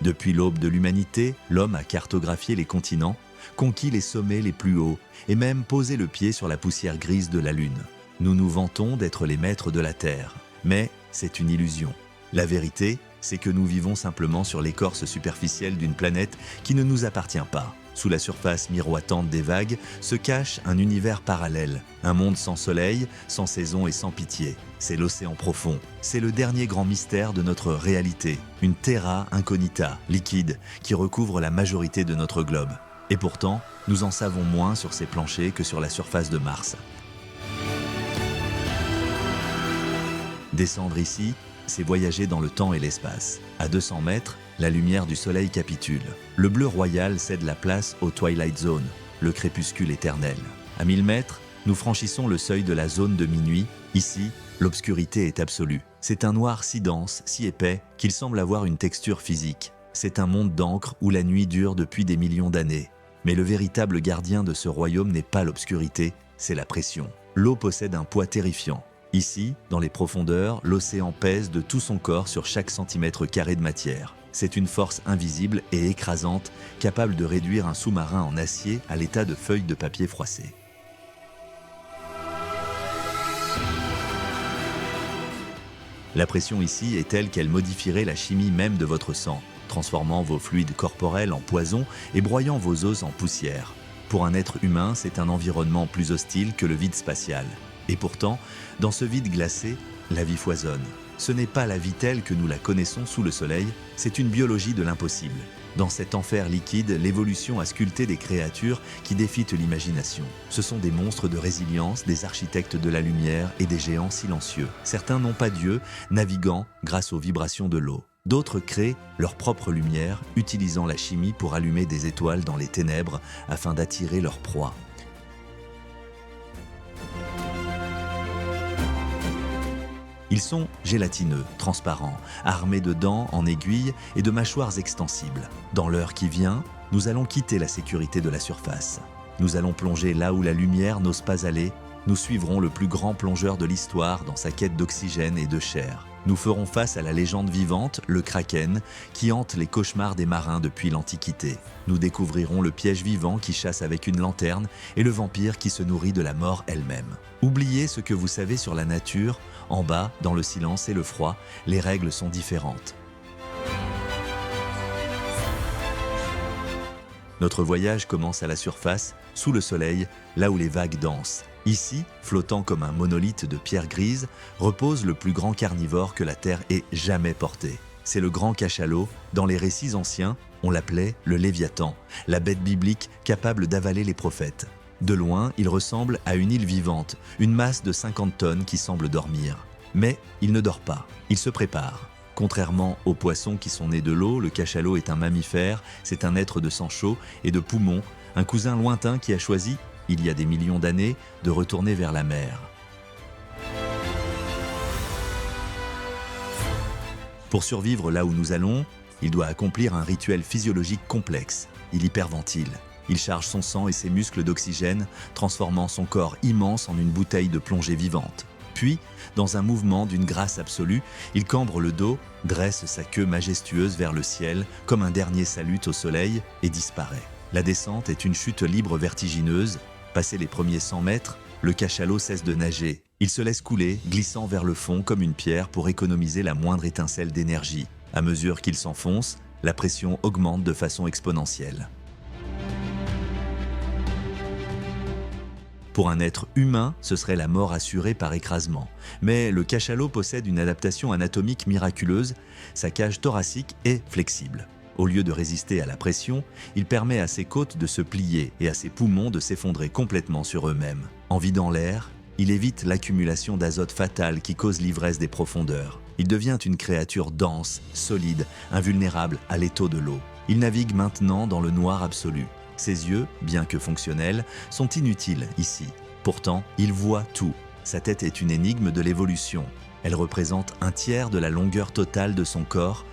Depuis l'aube de l'humanité, l'homme a cartographié les continents, conquis les sommets les plus hauts et même posé le pied sur la poussière grise de la Lune. Nous nous vantons d'être les maîtres de la Terre, mais c'est une illusion. La vérité, c'est que nous vivons simplement sur l'écorce superficielle d'une planète qui ne nous appartient pas. Sous la surface miroitante des vagues se cache un univers parallèle, un monde sans soleil, sans saison et sans pitié. C'est l'océan profond, c'est le dernier grand mystère de notre réalité, une terra incognita, liquide, qui recouvre la majorité de notre globe. Et pourtant, nous en savons moins sur ces planchers que sur la surface de Mars. Descendre ici, c'est voyager dans le temps et l'espace. À 200 mètres, la lumière du soleil capitule. Le bleu royal cède la place au Twilight Zone, le crépuscule éternel. À 1000 mètres, nous franchissons le seuil de la zone de minuit. Ici, l'obscurité est absolue. C'est un noir si dense, si épais, qu'il semble avoir une texture physique. C'est un monde d'encre où la nuit dure depuis des millions d'années. Mais le véritable gardien de ce royaume n'est pas l'obscurité, c'est la pression. L'eau possède un poids terrifiant. Ici, dans les profondeurs, l'océan pèse de tout son corps sur chaque centimètre carré de matière. C'est une force invisible et écrasante, capable de réduire un sous-marin en acier à l'état de feuilles de papier froissées. La pression ici est telle qu'elle modifierait la chimie même de votre sang, transformant vos fluides corporels en poison et broyant vos os en poussière. Pour un être humain, c'est un environnement plus hostile que le vide spatial. Et pourtant, dans ce vide glacé, la vie foisonne. Ce n'est pas la vie telle que nous la connaissons sous le soleil, c'est une biologie de l'impossible. Dans cet enfer liquide, l'évolution a sculpté des créatures qui défient l'imagination. Ce sont des monstres de résilience, des architectes de la lumière et des géants silencieux. Certains n'ont pas Dieu, naviguant grâce aux vibrations de l'eau. D'autres créent leur propre lumière, utilisant la chimie pour allumer des étoiles dans les ténèbres afin d'attirer leur proie. Ils sont gélatineux, transparents, armés de dents en aiguille et de mâchoires extensibles. Dans l'heure qui vient, nous allons quitter la sécurité de la surface. Nous allons plonger là où la lumière n'ose pas aller. Nous suivrons le plus grand plongeur de l'histoire dans sa quête d'oxygène et de chair. Nous ferons face à la légende vivante, le Kraken, qui hante les cauchemars des marins depuis l'Antiquité. Nous découvrirons le piège vivant qui chasse avec une lanterne et le vampire qui se nourrit de la mort elle-même. Oubliez ce que vous savez sur la nature. En bas, dans le silence et le froid, les règles sont différentes. Notre voyage commence à la surface, sous le soleil, là où les vagues dansent. Ici, flottant comme un monolithe de pierre grise, repose le plus grand carnivore que la Terre ait jamais porté. C'est le grand cachalot. Dans les récits anciens, on l'appelait le Léviathan, la bête biblique capable d'avaler les prophètes. De loin, il ressemble à une île vivante, une masse de 50 tonnes qui semble dormir. Mais il ne dort pas, il se prépare. Contrairement aux poissons qui sont nés de l'eau, le cachalot est un mammifère, c'est un être de sang chaud et de poumons, un cousin lointain qui a choisi, il y a des millions d'années, de retourner vers la mer. Pour survivre là où nous allons, il doit accomplir un rituel physiologique complexe. Il hyperventile. Il charge son sang et ses muscles d'oxygène, transformant son corps immense en une bouteille de plongée vivante. Puis, dans un mouvement d'une grâce absolue, il cambre le dos, dresse sa queue majestueuse vers le ciel, comme un dernier salut au soleil, et disparaît. La descente est une chute libre vertigineuse. Passé les premiers 100 mètres, le cachalot cesse de nager. Il se laisse couler, glissant vers le fond comme une pierre pour économiser la moindre étincelle d'énergie. À mesure qu'il s'enfonce, la pression augmente de façon exponentielle. Pour un être humain, ce serait la mort assurée par écrasement. Mais le cachalot possède une adaptation anatomique miraculeuse, sa cage thoracique est flexible. Au lieu de résister à la pression, il permet à ses côtes de se plier et à ses poumons de s'effondrer complètement sur eux-mêmes. En vidant l'air, il évite l'accumulation d'azote fatale qui cause l'ivresse des profondeurs. Il devient une créature dense, solide, invulnérable à l'étau de l'eau. Il navigue maintenant dans le noir absolu. Ses yeux, bien que fonctionnels, sont inutiles ici. Pourtant, il voit tout. Sa tête est une énigme de l'évolution. Elle représente un tiers de la longueur totale de son corps.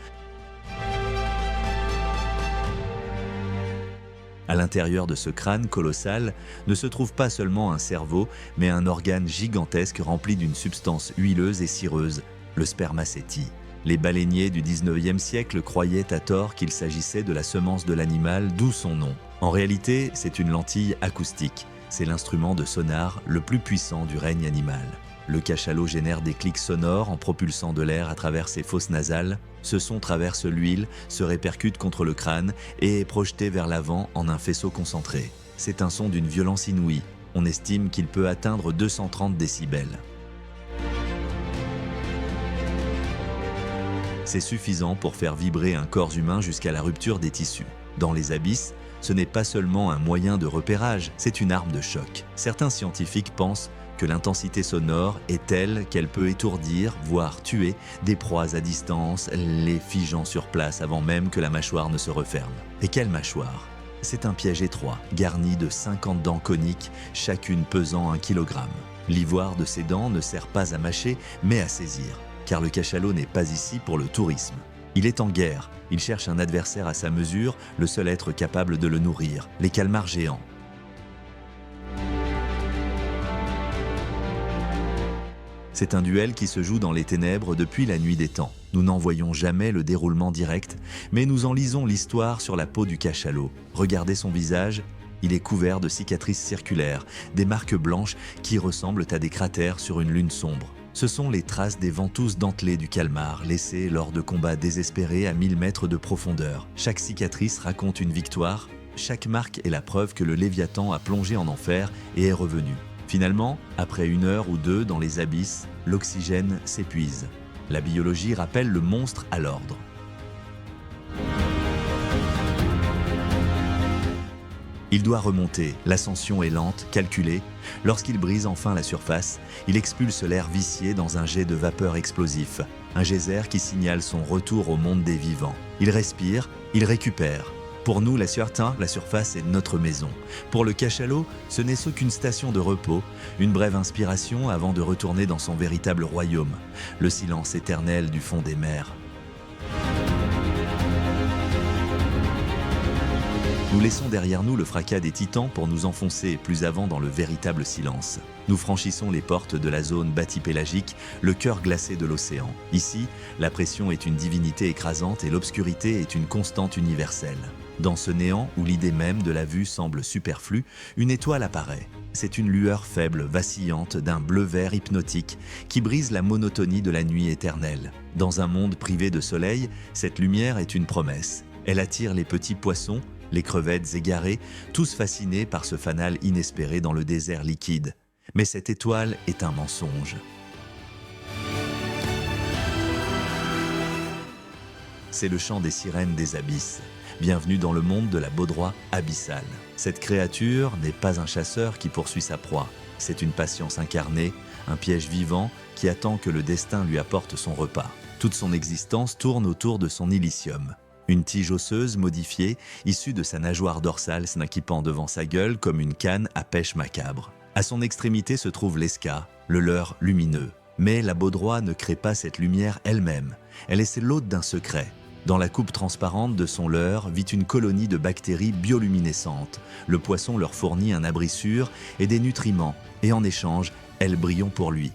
À l'intérieur de ce crâne colossal ne se trouve pas seulement un cerveau, mais un organe gigantesque rempli d'une substance huileuse et cireuse, le spermacétie. Les baleiniers du 19e siècle croyaient à tort qu'il s'agissait de la semence de l'animal, d'où son nom. En réalité, c'est une lentille acoustique. C'est l'instrument de sonar le plus puissant du règne animal. Le cachalot génère des clics sonores en propulsant de l'air à travers ses fosses nasales. Ce son traverse l'huile, se répercute contre le crâne et est projeté vers l'avant en un faisceau concentré. C'est un son d'une violence inouïe. On estime qu'il peut atteindre 230 décibels. C'est suffisant pour faire vibrer un corps humain jusqu'à la rupture des tissus. Dans les abysses, ce n'est pas seulement un moyen de repérage, c'est une arme de choc. Certains scientifiques pensent que l'intensité sonore est telle qu'elle peut étourdir, voire tuer, des proies à distance, les figeant sur place avant même que la mâchoire ne se referme. Et quelle mâchoire ? C'est un piège étroit, garni de 50 dents coniques, chacune pesant 1 kg. L'ivoire de ces dents ne sert pas à mâcher, mais à saisir, car le cachalot n'est pas ici pour le tourisme. Il est en guerre, il cherche un adversaire à sa mesure, le seul être capable de le nourrir, les calmars géants. C'est un duel qui se joue dans les ténèbres depuis la nuit des temps. Nous n'en voyons jamais le déroulement direct, mais nous en lisons l'histoire sur la peau du cachalot. Regardez son visage, il est couvert de cicatrices circulaires, des marques blanches qui ressemblent à des cratères sur une lune sombre. Ce sont les traces des ventouses dentelées du calmar, laissées lors de combats désespérés à 1000 mètres de profondeur. Chaque cicatrice raconte une victoire, chaque marque est la preuve que le Léviathan a plongé en enfer et est revenu. Finalement, après 1 heure ou 2 dans les abysses, l'oxygène s'épuise. La biologie rappelle le monstre à l'ordre. Il doit remonter, l'ascension est lente, calculée. Lorsqu'il brise enfin la surface, il expulse l'air vicié dans un jet de vapeur explosif, un geyser qui signale son retour au monde des vivants. Il respire, il récupère. Pour nous, la surface est notre maison. Pour le cachalot, ce n'est qu'une station de repos, une brève inspiration avant de retourner dans son véritable royaume, le silence éternel du fond des mers. Nous laissons derrière nous le fracas des titans pour nous enfoncer plus avant dans le véritable silence. Nous franchissons les portes de la zone bathypélagique, le cœur glacé de l'océan. Ici, la pression est une divinité écrasante et l'obscurité est une constante universelle. Dans ce néant où l'idée même de la vue semble superflue, une étoile apparaît. C'est une lueur faible, vacillante, d'un bleu-vert hypnotique qui brise la monotonie de la nuit éternelle. Dans un monde privé de soleil, cette lumière est une promesse. Elle attire les petits poissons, les crevettes égarées, tous fascinés par ce fanal inespéré dans le désert liquide. Mais cette étoile est un mensonge. C'est le chant des sirènes des abysses. Bienvenue dans le monde de la baudroie abyssale. Cette créature n'est pas un chasseur qui poursuit sa proie. C'est une patience incarnée, un piège vivant qui attend que le destin lui apporte son repas. Toute son existence tourne autour de son ilicium. Une tige osseuse modifiée, issue de sa nageoire dorsale s'inquippant devant sa gueule comme une canne à pêche macabre. À son extrémité se trouve l'esca, le leurre lumineux. Mais la baudroie ne crée pas cette lumière elle-même. Elle est l'hôte d'un secret. Dans la coupe transparente de son leurre vit une colonie de bactéries bioluminescentes. Le poisson leur fournit un abri sûr et des nutriments, et en échange, elles brillent pour lui.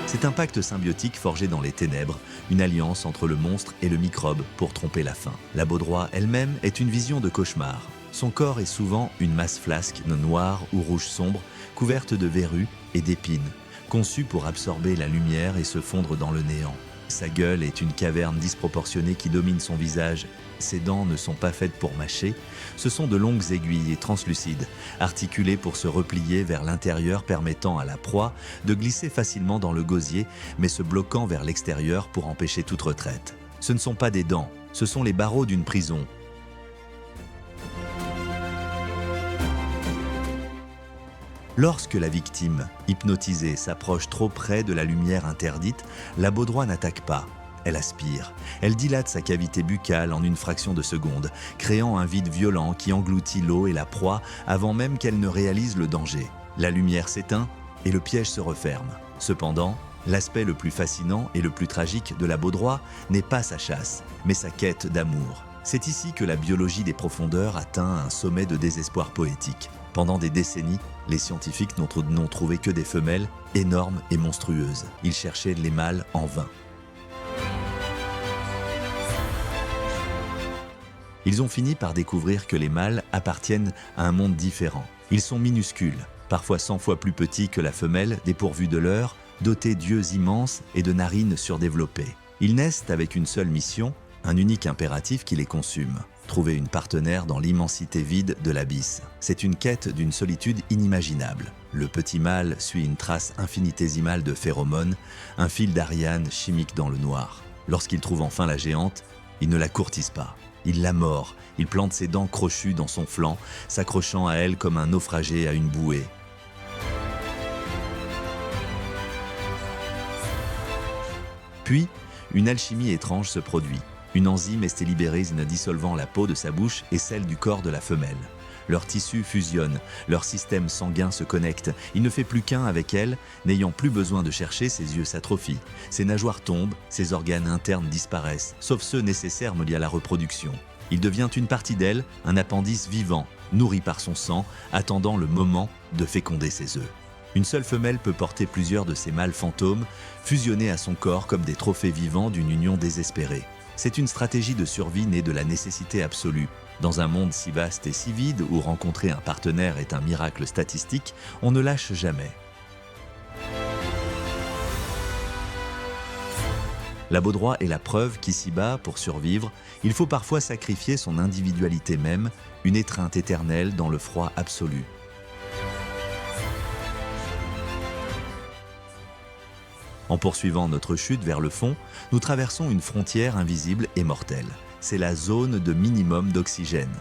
C'est un pacte symbiotique forgé dans les ténèbres, une alliance entre le monstre et le microbe pour tromper la faim. La baudroie elle-même est une vision de cauchemar. Son corps est souvent une masse flasque, noire ou rouge sombre, couverte de verrues et d'épines, conçue pour absorber la lumière et se fondre dans le néant. Sa gueule est une caverne disproportionnée qui domine son visage. Ses dents ne sont pas faites pour mâcher, ce sont de longues aiguilles translucides, articulées pour se replier vers l'intérieur permettant à la proie de glisser facilement dans le gosier, mais se bloquant vers l'extérieur pour empêcher toute retraite. Ce ne sont pas des dents, ce sont les barreaux d'une prison. Lorsque la victime, hypnotisée, s'approche trop près de la lumière interdite, la baudroie n'attaque pas. Elle aspire. Elle dilate sa cavité buccale en une fraction de seconde, créant un vide violent qui engloutit l'eau et la proie avant même qu'elle ne réalise le danger. La lumière s'éteint et le piège se referme. Cependant, l'aspect le plus fascinant et le plus tragique de la baudroie n'est pas sa chasse, mais sa quête d'amour. C'est ici que la biologie des profondeurs atteint un sommet de désespoir poétique. Pendant des décennies, les scientifiques n'ont trouvé que des femelles énormes et monstrueuses. Ils cherchaient les mâles en vain. Ils ont fini par découvrir que les mâles appartiennent à un monde différent. Ils sont minuscules, parfois 100 fois plus petits que la femelle, dépourvus de leurre, dotés d'yeux immenses et de narines surdéveloppées. Ils naissent avec une seule mission, un unique impératif qui les consume: trouver une partenaire dans l'immensité vide de l'abysse. C'est une quête d'une solitude inimaginable. Le petit mâle suit une trace infinitésimale de phéromones, un fil d'Ariane chimique dans le noir. Lorsqu'il trouve enfin la géante, il ne la courtise pas. Il la mord, il plante ses dents crochues dans son flanc, s'accrochant à elle comme un naufragé à une bouée. Puis, une alchimie étrange se produit. Une enzyme estélibérine dissolvant la peau de sa bouche et celle du corps de la femelle. Leurs tissus fusionnent, leur système sanguin se connecte. Il ne fait plus qu'un avec elle, n'ayant plus besoin de chercher, ses yeux s'atrophient. Ses nageoires tombent, ses organes internes disparaissent, sauf ceux nécessaires liés à la reproduction. Il devient une partie d'elle, un appendice vivant, nourri par son sang, attendant le moment de féconder ses œufs. Une seule femelle peut porter plusieurs de ces mâles fantômes, fusionnés à son corps comme des trophées vivants d'une union désespérée. C'est une stratégie de survie née de la nécessité absolue. Dans un monde si vaste et si vide, où rencontrer un partenaire est un miracle statistique, on ne lâche jamais. La Baudroie est la preuve qu'ici-bas, pour survivre, il faut parfois sacrifier son individualité même, une étreinte éternelle dans le froid absolu. En poursuivant notre chute vers le fond, nous traversons une frontière invisible et mortelle. C'est la zone de minimum d'oxygène.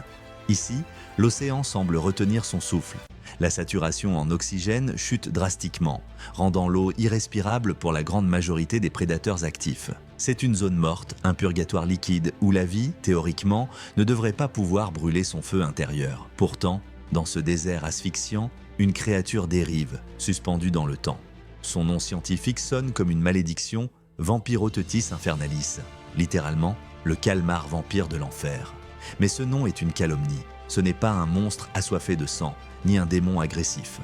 Ici, l'océan semble retenir son souffle. La saturation en oxygène chute drastiquement, rendant l'eau irrespirable pour la grande majorité des prédateurs actifs. C'est une zone morte, un purgatoire liquide, où la vie, théoriquement, ne devrait pas pouvoir brûler son feu intérieur. Pourtant, dans ce désert asphyxiant, une créature dérive, suspendue dans le temps. Son nom scientifique sonne comme une malédiction, Vampirotetis infernalis, littéralement le calmar vampire de l'enfer. Mais ce nom est une calomnie. Ce n'est pas un monstre assoiffé de sang, ni un démon agressif.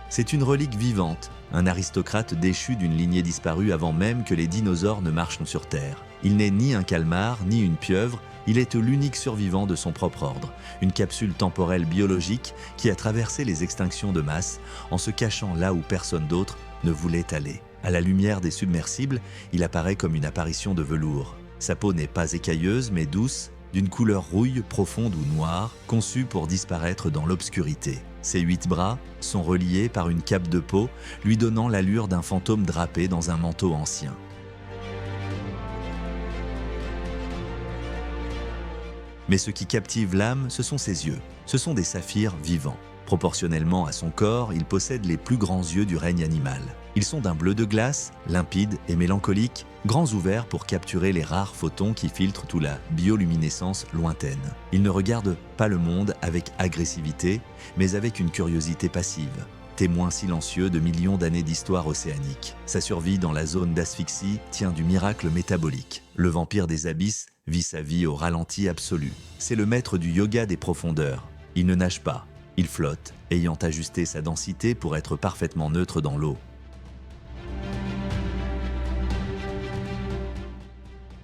C'est une relique vivante, un aristocrate déchu d'une lignée disparue avant même que les dinosaures ne marchent sur Terre. Il n'est ni un calmar, ni une pieuvre, il est l'unique survivant de son propre ordre, une capsule temporelle biologique qui a traversé les extinctions de masse en se cachant là où personne d'autre ne voulait aller. À la lumière des submersibles, il apparaît comme une apparition de velours. Sa peau n'est pas écailleuse mais douce, d'une couleur rouille profonde ou noire, conçue pour disparaître dans l'obscurité. Ses 8 bras sont reliés par une cape de peau, lui donnant l'allure d'un fantôme drapé dans un manteau ancien. Mais ce qui captive l'âme, ce sont ses yeux. Ce sont des saphirs vivants. Proportionnellement à son corps, il possède les plus grands yeux du règne animal. Ils sont d'un bleu de glace, limpide et mélancolique, grands ouverts pour capturer les rares photons qui filtrent toute la bioluminescence lointaine. Il ne regarde pas le monde avec agressivité, mais avec une curiosité passive, témoin silencieux de millions d'années d'histoire océanique. Sa survie dans la zone d'asphyxie tient du miracle métabolique. Le vampire des abysses vit sa vie au ralenti absolu. C'est le maître du yoga des profondeurs. Il ne nage pas, il flotte, ayant ajusté sa densité pour être parfaitement neutre dans l'eau.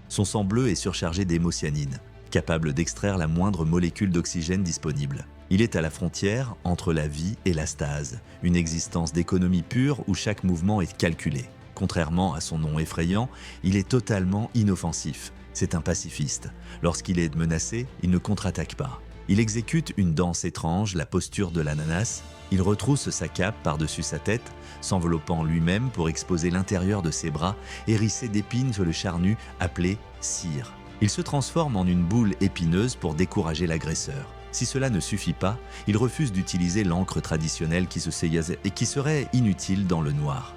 Son sang bleu est surchargé d'hémocyanine, capable d'extraire la moindre molécule d'oxygène disponible. Il est à la frontière entre la vie et la stase, une existence d'économie pure où chaque mouvement est calculé. Contrairement à son nom effrayant, il est totalement inoffensif. C'est un pacifiste. Lorsqu'il est menacé, il ne contre-attaque pas. Il exécute une danse étrange, la posture de l'ananas. Il retrousse sa cape par-dessus sa tête, s'enveloppant lui-même pour exposer l'intérieur de ses bras, hérissés d'épines sur le charnu appelé cire. Il se transforme en une boule épineuse pour décourager l'agresseur. Si cela ne suffit pas, il refuse d'utiliser l'encre traditionnelle qui serait inutile dans le noir.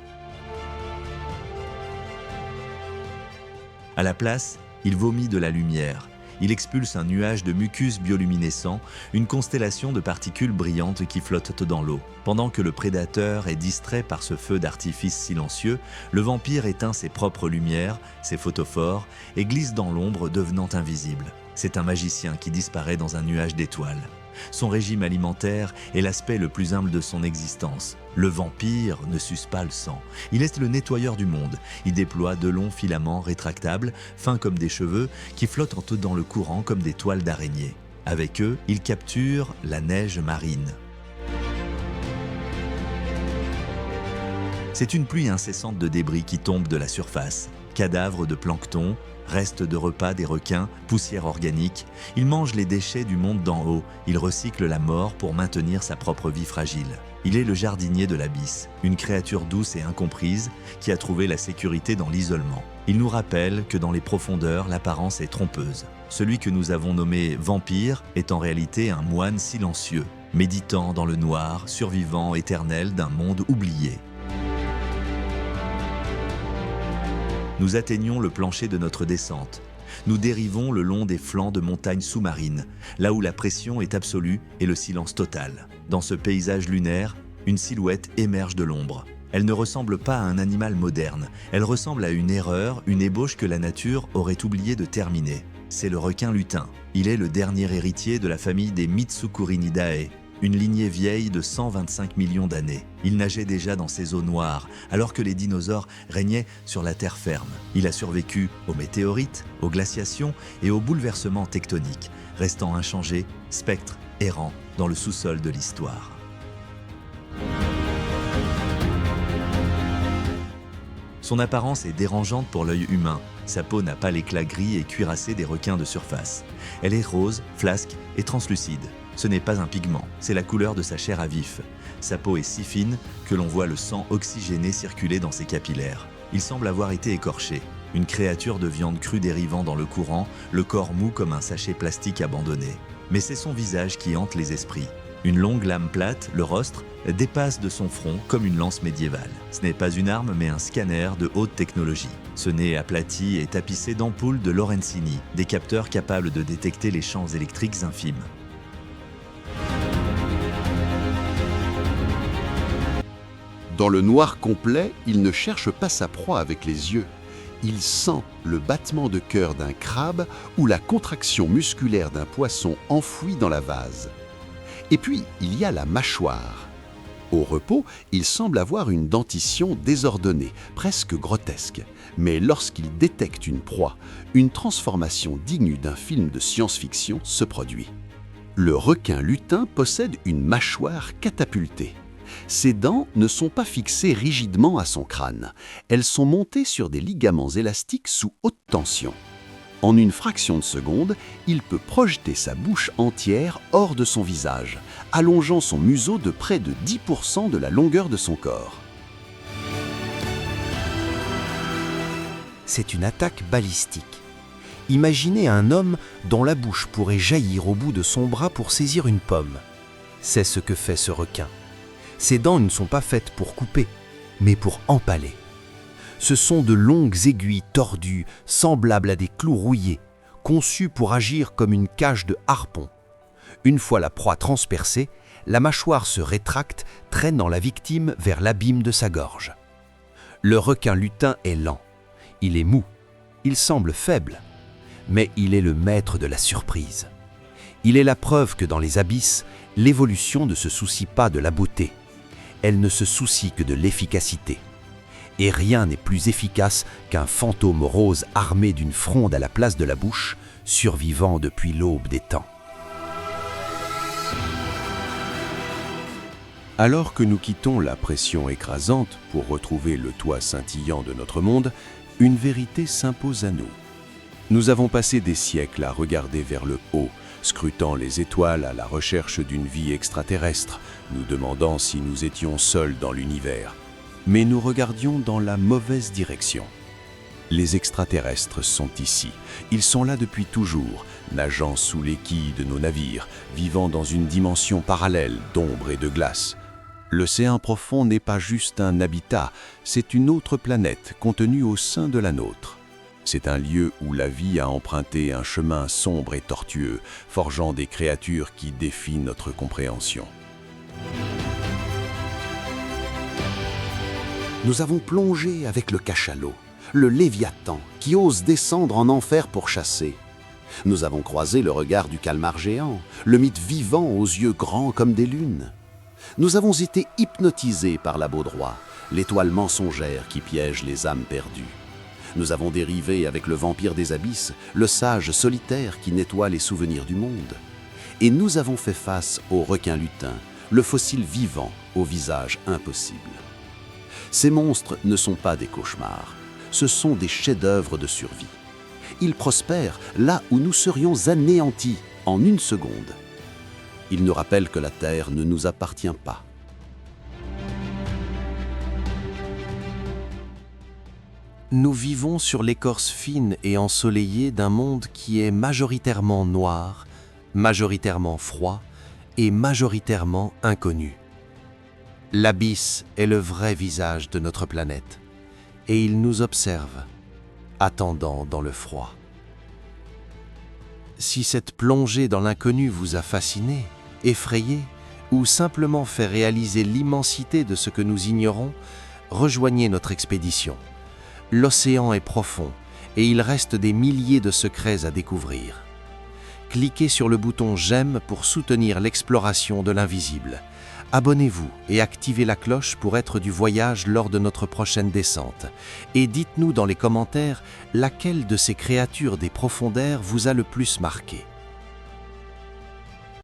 À la place, il vomit de la lumière. Il expulse un nuage de mucus bioluminescent, une constellation de particules brillantes qui flottent dans l'eau. Pendant que le prédateur est distrait par ce feu d'artifice silencieux, le vampire éteint ses propres lumières, ses photophores, et glisse dans l'ombre, devenant invisible. C'est un magicien qui disparaît dans un nuage d'étoiles. Son régime alimentaire est l'aspect le plus humble de son existence. Le vampire ne suce pas le sang. Il est le nettoyeur du monde. Il déploie de longs filaments rétractables, fins comme des cheveux, qui flottent dans le courant comme des toiles d'araignée. Avec eux, il capture la neige marine. C'est une pluie incessante de débris qui tombent de la surface. Cadavres de plancton, restes de repas des requins, poussière organique. Il mange les déchets du monde d'en haut. Il recycle la mort pour maintenir sa propre vie fragile. Il est le jardinier de l'abysse, une créature douce et incomprise qui a trouvé la sécurité dans l'isolement. Il nous rappelle que dans les profondeurs, l'apparence est trompeuse. Celui que nous avons nommé vampire est en réalité un moine silencieux, méditant dans le noir, survivant éternel d'un monde oublié. Nous atteignons le plancher de notre descente. Nous dérivons le long des flancs de montagnes sous-marines, là où la pression est absolue et le silence total. Dans ce paysage lunaire, une silhouette émerge de l'ombre. Elle ne ressemble pas à un animal moderne, elle ressemble à une erreur, une ébauche que la nature aurait oublié de terminer. C'est le requin lutin. Il est le dernier héritier de la famille des Mitsukuridae, une lignée vieille de 125 millions d'années. Il nageait déjà dans ces eaux noires, alors que les dinosaures régnaient sur la terre ferme. Il a survécu aux météorites, aux glaciations et aux bouleversements tectoniques, restant inchangé, spectre errant dans le sous-sol de l'histoire. Son apparence est dérangeante pour l'œil humain. Sa peau n'a pas l'éclat gris et cuirassé des requins de surface. Elle est rose, flasque et translucide. Ce n'est pas un pigment, c'est la couleur de sa chair à vif. Sa peau est si fine que l'on voit le sang oxygéné circuler dans ses capillaires. Il semble avoir été écorché. Une créature de viande crue dérivant dans le courant, le corps mou comme un sachet plastique abandonné. Mais c'est son visage qui hante les esprits. Une longue lame plate, le rostre, dépasse de son front comme une lance médiévale. Ce n'est pas une arme mais un scanner de haute technologie. Ce nez aplati est tapissé d'ampoules de Lorenzini, des capteurs capables de détecter les champs électriques infimes. Dans le noir complet, il ne cherche pas sa proie avec les yeux. Il sent le battement de cœur d'un crabe ou la contraction musculaire d'un poisson enfoui dans la vase. Et puis, il y a la mâchoire. Au repos, il semble avoir une dentition désordonnée, presque grotesque. Mais lorsqu'il détecte une proie, une transformation digne d'un film de science-fiction se produit. Le requin lutin possède une mâchoire catapultée. Ses dents ne sont pas fixées rigidement à son crâne. Elles sont montées sur des ligaments élastiques sous haute tension. En une fraction de seconde, il peut projeter sa bouche entière hors de son visage, allongeant son museau de près de 10% de la longueur de son corps. C'est une attaque balistique. Imaginez un homme dont la bouche pourrait jaillir au bout de son bras pour saisir une pomme. C'est ce que fait ce requin. Ses dents ne sont pas faites pour couper, mais pour empaler. Ce sont de longues aiguilles tordues, semblables à des clous rouillés, conçues pour agir comme une cage de harpon. Une fois la proie transpercée, la mâchoire se rétracte, traînant la victime vers l'abîme de sa gorge. Le requin lutin est lent. Il est mou. Il semble faible. Mais il est le maître de la surprise. Il est la preuve que dans les abysses, l'évolution ne se soucie pas de la beauté. Elle ne se soucie que de l'efficacité. Et rien n'est plus efficace qu'un fantôme rose armé d'une fronde à la place de la bouche, survivant depuis l'aube des temps. Alors que nous quittons la pression écrasante pour retrouver le toit scintillant de notre monde, une vérité s'impose à nous. Nous avons passé des siècles à regarder vers le haut, scrutant les étoiles à la recherche d'une vie extraterrestre, nous demandant si nous étions seuls dans l'univers. Mais nous regardions dans la mauvaise direction. Les extraterrestres sont ici. Ils sont là depuis toujours, nageant sous les quilles de nos navires, vivant dans une dimension parallèle d'ombre et de glace. L'océan profond n'est pas juste un habitat, c'est une autre planète contenue au sein de la nôtre. C'est un lieu où la vie a emprunté un chemin sombre et tortueux, forgeant des créatures qui défient notre compréhension. Nous avons plongé avec le cachalot, le Léviathan, qui ose descendre en enfer pour chasser. Nous avons croisé le regard du calmar géant, le mythe vivant aux yeux grands comme des lunes. Nous avons été hypnotisés par la Baudroie, l'étoile mensongère qui piège les âmes perdues. Nous avons dérivé avec le vampire des abysses, le sage solitaire qui nettoie les souvenirs du monde. Et nous avons fait face au requin lutin, le fossile vivant au visage impossible. Ces monstres ne sont pas des cauchemars, ce sont des chefs-d'œuvre de survie. Ils prospèrent là où nous serions anéantis en une seconde. Ils nous rappellent que la Terre ne nous appartient pas. Nous vivons sur l'écorce fine et ensoleillée d'un monde qui est majoritairement noir, majoritairement froid et majoritairement inconnu. L'abysse est le vrai visage de notre planète, et il nous observe, attendant dans le froid. Si cette plongée dans l'inconnu vous a fasciné, effrayé, ou simplement fait réaliser l'immensité de ce que nous ignorons, rejoignez notre expédition. L'océan est profond et il reste des milliers de secrets à découvrir. Cliquez sur le bouton « J'aime » pour soutenir l'exploration de l'invisible. Abonnez-vous et activez la cloche pour être du voyage lors de notre prochaine descente. Et dites-nous dans les commentaires laquelle de ces créatures des profondeurs vous a le plus marqué.